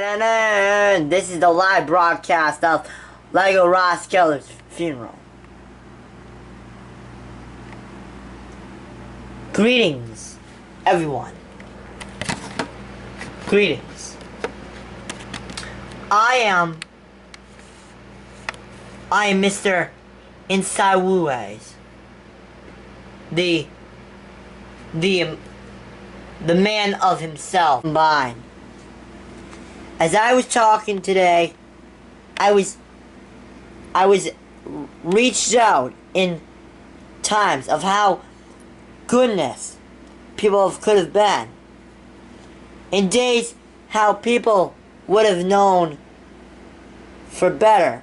This is the live broadcast of Lego Ross Keller's funeral. Greetings, everyone. Greetings. I am Mr. Inside Wuways. The man of himself combined. As I was talking today, I was reached out in times of how goodness people could have been. In days how people would have known for better.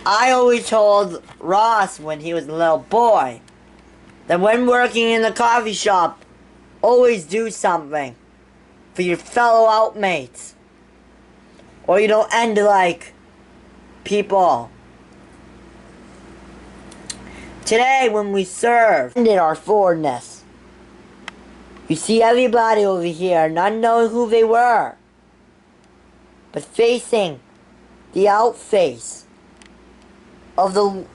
I always told Ross when he was a little boy that when working in the coffee shop, always do something for your fellow outmates, or you don't end like people. Today, when we served, ended our forwardness. You see everybody over here not knowing who they were, but facing the outface of who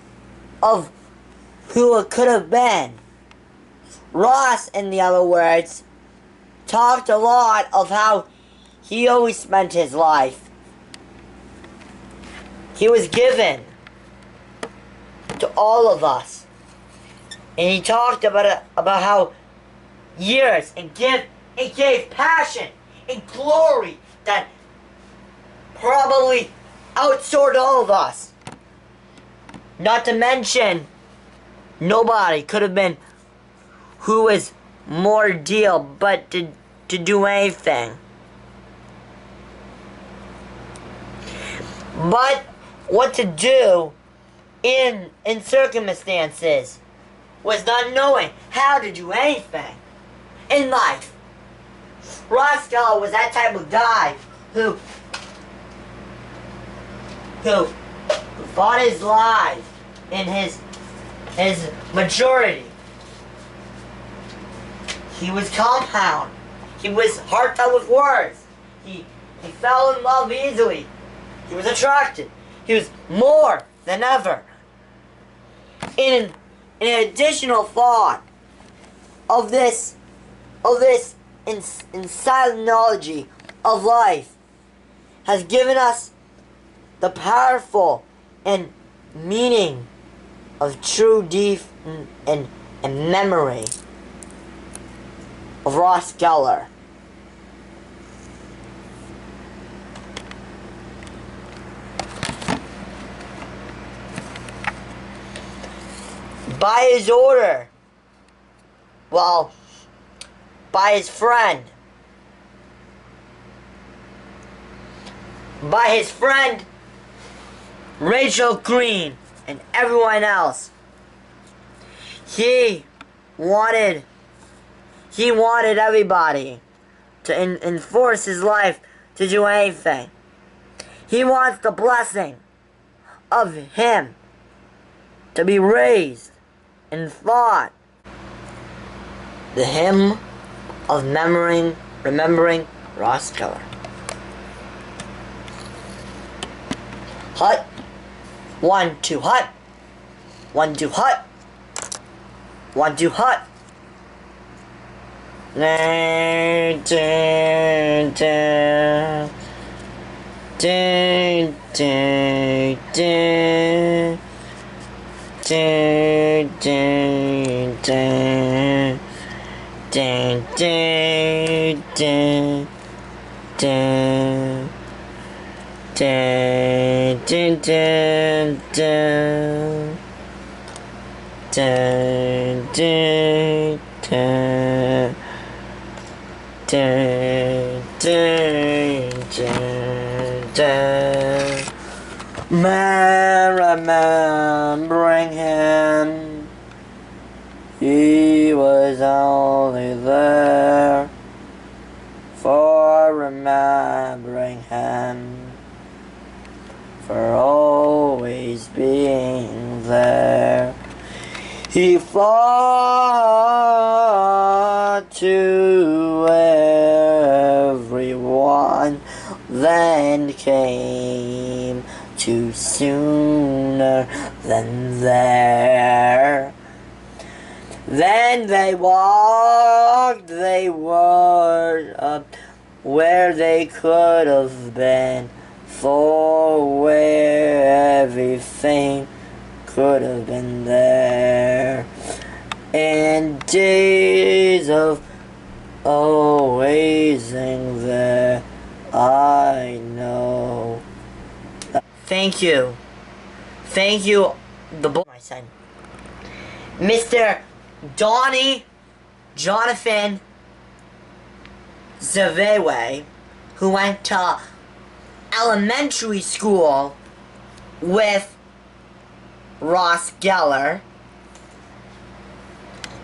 it could have been. Ross, in the other words, talked a lot of how he always spent his life. He was given to all of us. And he talked about how years and gave passion and glory that probably outsoared all of us. Not to mention, nobody could have been who was more deal but to do anything. But what to do in circumstances was not knowing how to do anything in life. Ross Geller was that type of guy who fought his life in his maturity. He was compound. He was heartfelt with words. He fell in love easily. He was attracted. He was more than ever. In an additional thought of this inside knowledge of life has given us the powerful and meaning of true deep and memory of Ross Geller. By his order, well, by his friend, Rachel Green, and everyone else, he wanted everybody to enforce his life to do anything. He wants the blessing of him to be raised in thought. The hymn of remembering Ross Geller. Hut. 1, 2, hut. 1, 2, hut. 1, 2, hut. Dun, dun, dun. Dun, dun, dun. Dun, dun, dun. Dun, dun, dun. Dun. Dun, dun, dun, dun. Dun, dun, dun. Dun, dun, dun, dun. Man, remembering him, he was only there for remembering him, for always being there. He fought to win. came too sooner than there. Then they were up where they could have been, for where everything could have been there. And days of always in there, I know. Thank you. Thank you, the boy, my son. Mr. Jonathan Zavewe, who went to elementary school with Ross Geller,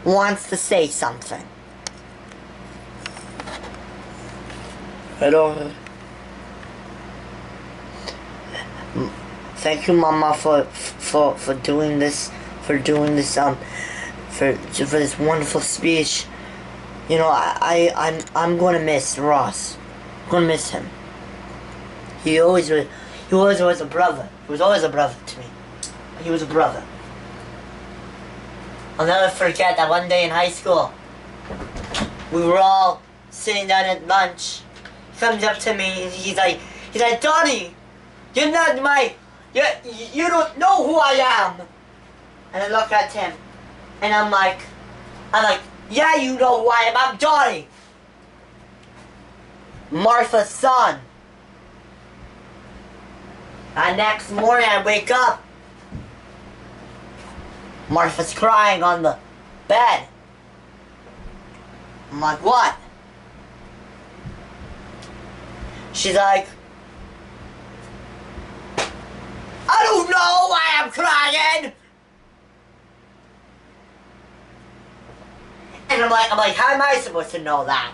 wants to say something. Hello. Thank you, Mama, for doing this, for this this wonderful speech. You know, I'm gonna miss Ross. I'm gonna miss him. He always was a brother. He was always a brother to me. He was a brother. I'll never forget that one day in high school, we were all sitting down at lunch. He comes up to me and he's like, Donnie, you're not you don't know who I am. And I look at him and I'm like, yeah, you know who I am. I'm Donnie, Martha's son. And next morning I wake up, Martha's crying on the bed. I'm like, what? She's like, I don't know why I'm crying. And I'm like, how am I supposed to know that?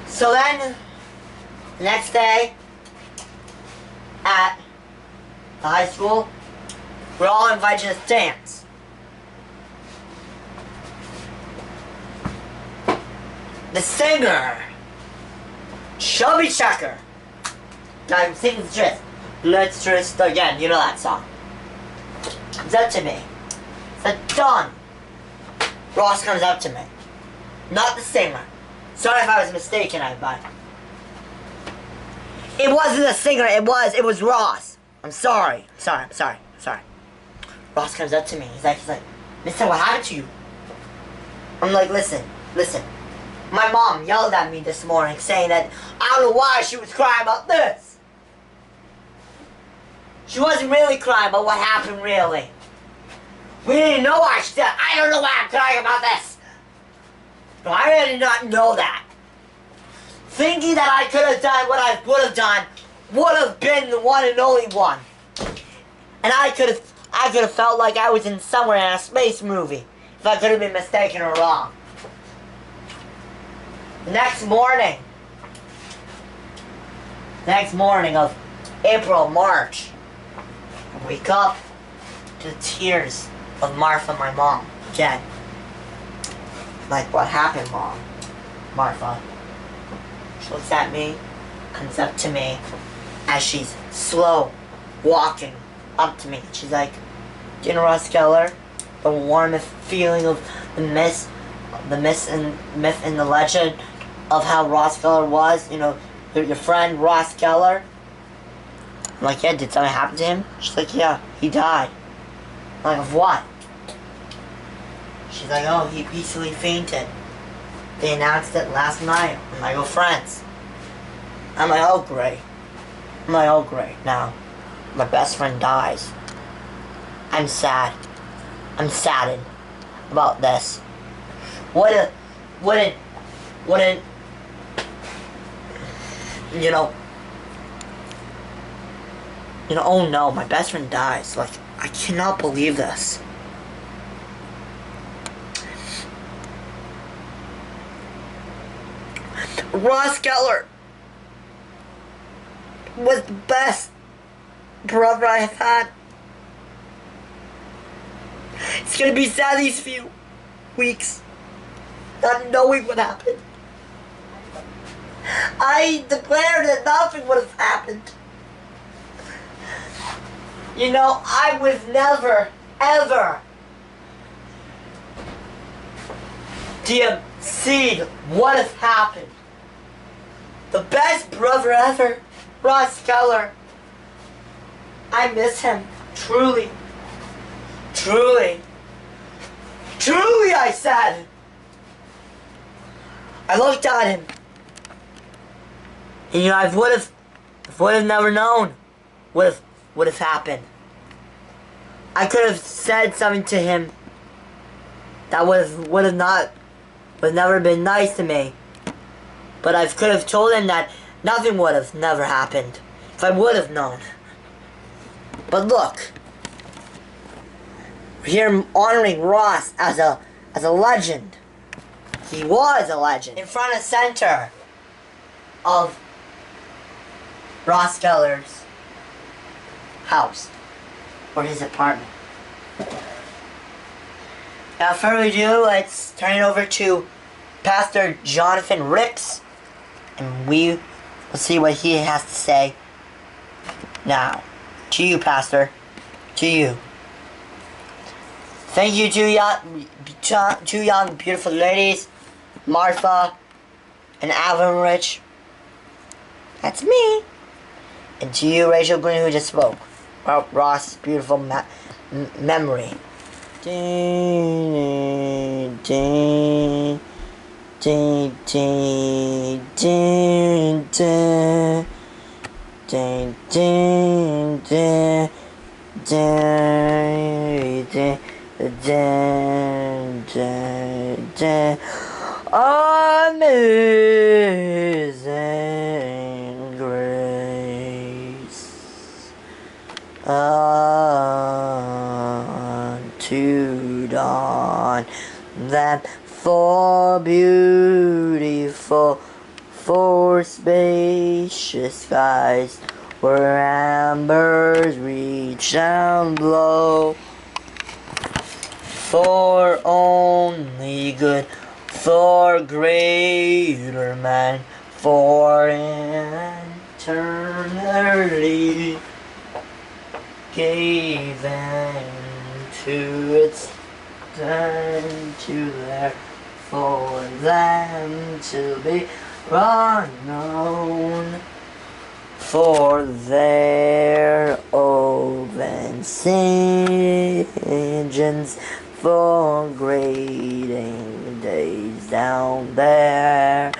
So then, the next day, at the high school, we're all invited to dance. The singer, Chubby Checker, guy who sings just, let's just again, you know that song. Comes up to me. Said, Don. Ross comes up to me. Not the singer. Sorry if I was mistaken, but it wasn't the singer, it was Ross. I'm sorry. Ross comes up to me. He's like, listen, what happened to you? I'm like, listen. My mom yelled at me this morning saying that I don't know why she was crying about this. She wasn't really crying about what happened really. We didn't know why she said, I don't know why I'm crying about this. No, I really did not know that. Thinking that I could have done what I would have done would have been the one and only one. And I could have felt like I was in somewhere in a space movie if I could have been mistaken or wrong. The next morning of April, March, I wake up to the tears of Martha, my mom, again. Like, what happened, Mom? Martha. She looks at me, comes up to me, as she's slow walking up to me. She's like, do you know Ross Geller? The warmest feeling of the myth and the legend of how Ross Geller was, you know, your friend Ross Geller. I'm like, yeah, did something happen to him? She's like, yeah, he died. I'm like, of what? She's like, oh, he peacefully fainted. They announced it last night. I'm like, oh, friends. I'm like, oh, great. Now, my best friend dies. I'm sad. I'm saddened about this. Wouldn't, oh no, my best friend dies. Like, I cannot believe this. Ross Geller was the best brother I have had. It's gonna be sad these few weeks, not knowing what happened. I declared that nothing would have happened. You know, I was never, ever see what has happened. The best brother ever, Ross Keller. I miss him, truly. Truly. Truly, I said. I looked at him. And you know, I would have never known what have happened. I could have said something to him that would have never been nice to me. But I could have told him that nothing would have never happened if I would have known. But look, we're here honoring Ross as a legend. He was a legend. In front of center of Ross Keller's house, or his apartment. Without further ado, let's turn it over to Pastor Jonathan Ricks, and we will see what he has to say now. To you, Pastor. To you. Thank you, two young beautiful ladies, Martha and Alvin Rich. That's me. And to you, Rachel Green, who just spoke about Ross' beautiful memory. Ding, ding, ding, ding, ding, ding, ding, ding, ding, ding, ding, ding, ding, ding. Amazing grace unto dawn that for beautiful, for spacious skies where ambers reach down below, for only good, for greater man, for eternity gave into its time to there for them to be unknown, for their open sins, for grading days down there,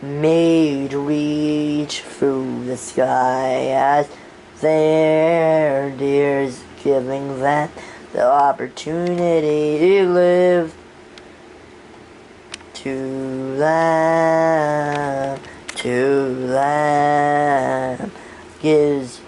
made reach through the sky as their dears, giving them the opportunity to live. To them gives